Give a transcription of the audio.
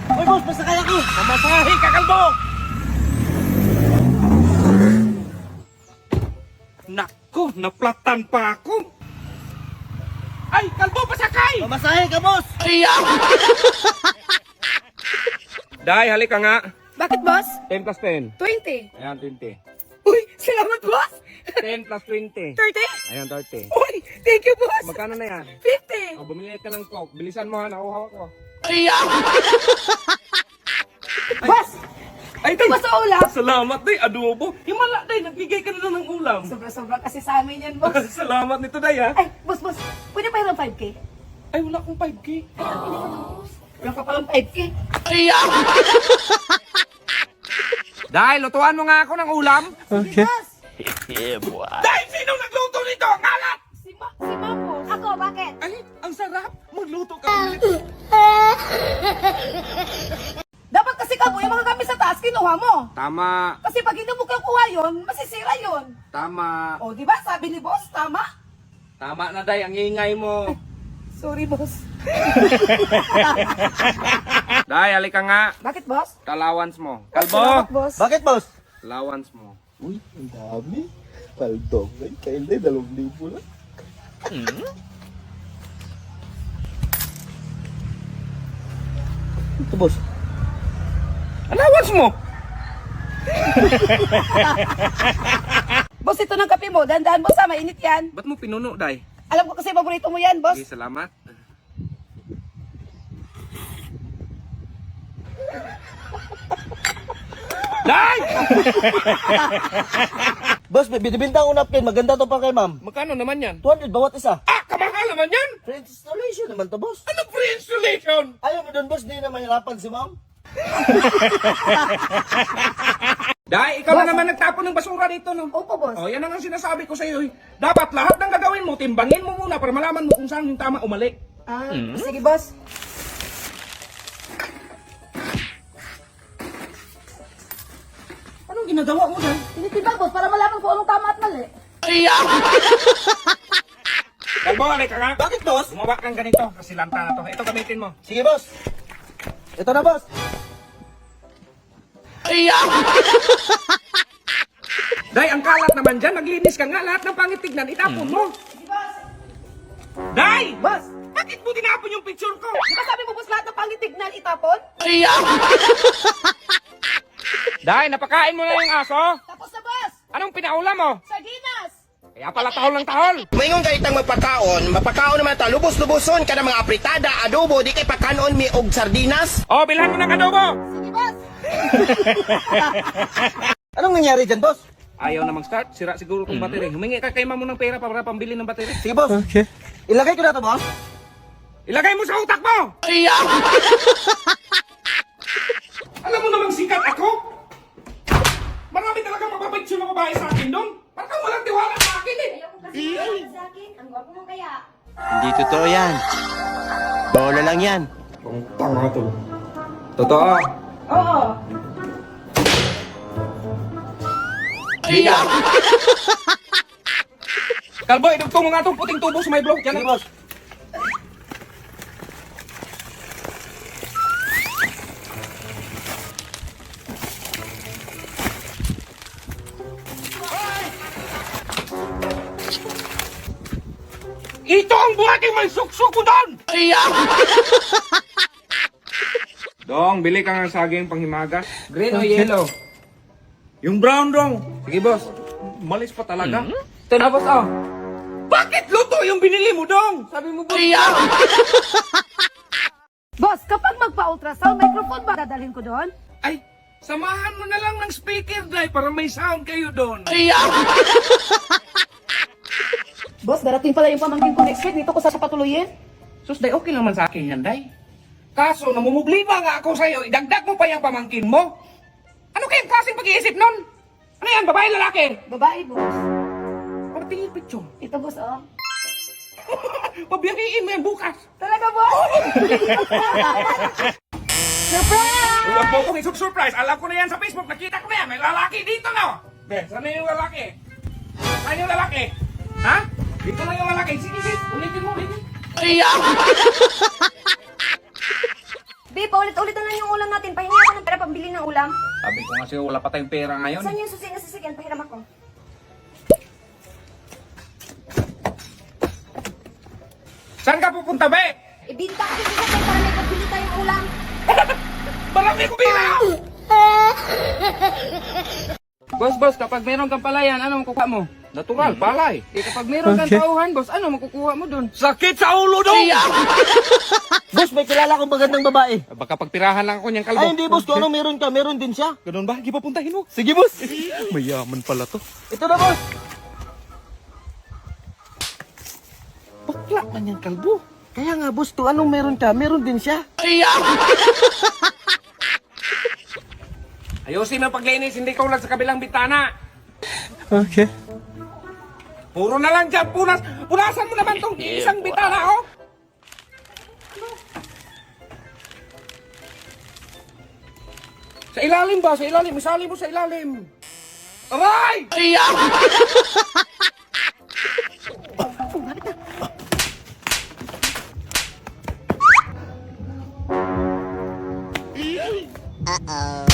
Uy, boss, basta kaya ko. Mamasahe ka, kalbo! Naku, naplatan pa ako. Ay, kalbo, pasakay! Mamasahe ka, boss. Day, halika nga. Bakit, boss? 10 plus 10. 20. Ayan, 20. Uy, salamat, boss. 10 plus 20. 30. Ayan, 30. Uy, thank you, boss. Magkano na yan? 50. O, bumili ka ng coke. Bilisan mo ha, nakuha ko. Boss, Ay, ito ba sa ulam? Salamat, day. Adobo. Himala, day. Nagbigay ka na lang ng ulam. Sobra-sobra kasi sa amin yan, boss. Salamat nito, day, ha? Ay, boss, pwede pa yung 5K? Ay, wala akong 5K. Ay, hindi ko na, boss. Wala ka palang 5K. Day, lutuan mo nga ako ng ulam. Okay. Boss, Day, sino nagluto nito? Ngalat! si Ma, boss. Ako, bakit? Ay, ang sarap. Magluto ka. Dapat kasi kamo, yung mga gamit sa taas, kinuha mo. Tama. Kasi pag hindi mo kukuha yun, masisira yun. Tama. O, di ba? Sabi ni boss, tama. Tama na, day. Ang ingay mo. Sorry, boss. Day, halika nga. Bakit, boss? Allowance mo. Salamat, Kalbo. boss. Bakit, boss? Allowance mo. Uy, ang dami. Paldong. Ay, kainday, 2,000 lang. Ito, boss. Allowance mo. Boss, ito ng kape mo. Dahan-dahan, boss, ha? Mainit yan. Ba't mo pinuno, day? Alam ko kasi paborito mo yan, boss. Okay, salamat. Day! Boss, may binibinta akong napkin. Maganda to pa kay ma'am. Magkano naman yan? 200 bawat isa. Ah, kamahal naman yan! Free installation naman to, boss. Ano free installation? Ayaw mo doon, boss. Di na mahirapan si ma'am. Day, ikaw na naman nagtapon ng basura dito, no? Opo, boss. Oh, yan ang sinasabi ko sa iyo. Dapat lahat ng gagawin mo, timbangin mo muna para malaman mo kung saan yung tama o mali. Ah, sige, boss. Anong ginagawa mo dyan? Tinitimbang, boss, para malaman kung anong tama at mali. Kalbo, halika nga. Bakit, boss? Gumawa kang ganito, kasi lanta na to. Ito gamitin mo. Sige, boss. Ito na, boss. Day, ang kalat naman dyan, maglinis ka nga. Lahat ng pangit tignan, itapon mo. Sige, boss. Day! Boss, Bakit mo tinapon yung picture ko? di ba sabi mo, boss, lahat ng pangitignan itapon? Day, napakain mo na yung aso? Tapos na, boss. Anong pinaulam mo? Sardinas. Kaya pala tahol ng tahol. Mayroon ka itang mapakaon naman ta lubos-luboson ka ng mga apritada, adobo, di kay pakanon mi og sardinas. Oh, bilhan mo ng adobo. Sige, boss. Anong nangyari dyan, boss? Ayaw na mag-start, sira siguro kung battery. Humingi ka kay mamo ng pera para pambili ng battery. Sige, boss. Okay. Ilagay ko na to, boss. Ilagay mo sa utak mo! Alam mo namang sikat ako? Marami talagang mapapicture na babae sa akin doon. Parang walang tiwala sa akin eh. Ayaw ko kasi maniwala sa akin. Ang gwapo mo kaya. Hindi totoo yan. Bola lang yan. Ang tanga to. Totoo. Oo. Kalbo, idugtong mo nga itong puting tubo sa may blog. Sige, Yan boss. Ito ang buhating may suksok ko doon! Dong, bili ka ng saging panghimagas. Green o yellow? Yung brown dong. Sige boss. Malis pa talaga. Ito na boss oh. Bakit luto yung binili mo dong? Sabi mo boss. Boss, kapag magpa-ultrasound, microphone ba dadalhin ko doon? Ay, samahan mo na lang ng speaker dahil para may sound kayo doon. Boss, darating pala yung pamangkin ko next week. Dito ko sa patuloyin. Sus, day, okay naman sa akin yan, day. Kaso, namumublima nga ako sa'yo, idagdag mo pa yung pamangkin mo. Ano kayang klaseng pag-iisip nun? Ano yan, babae, lalaki? Babae, boss. Patingin picture. Ito, boss, oh. Pabiyahiin mo yan bukas. Talaga, boss? Surprise! Huwag mo kong surprise. Alam ko na yan sa Facebook. Nakita ko na yan. May lalaki dito, no? Be, saan na yung lalaki? Saan yung lalaki? Ha? Dito na yung lalaki. Sige, sige. Ulitin mo, ulitin. Babe, paulit-ulit na lang yung ulam natin. Pahingi ako ng pera pambili ng ulam. Sabi ko nga sa'yo, wala pa tayong pera ngayon. Saan yung susi na sasakyan? Pahiram ako. Saan ka pupunta, be? Ibinta ko yung sasakyan para may pambili tayong ulam. Marami ko pera! Boss, kapag meron kang palayan, ano makukuha mo? Natural, palay. Eh, kapag meron kang tauhan, boss, ano makukuha mo dun? Sakit sa ulo dong! Boss, may kilala akong magandang babae. Baka pagpirahan lang ako niyang kalbo. Ay, hindi boss, kung ano meron ka, meron din siya. Ganun ba? Hindi pa puntahin mo. Sige boss. Mayaman pala to. Ito na boss. Bakla man yung kalbo. Kaya nga boss, kung anong meron ka, meron din siya. Ayusin mo paglinis, hindi ka ulat sa kabilang bitana. Okay. Puro na lang dyan, punasan mo naman tong isang bitana, oh. Sa ilalim ba? Sa ilalim. Isali mo sa ilalim. Aray! Uh-oh.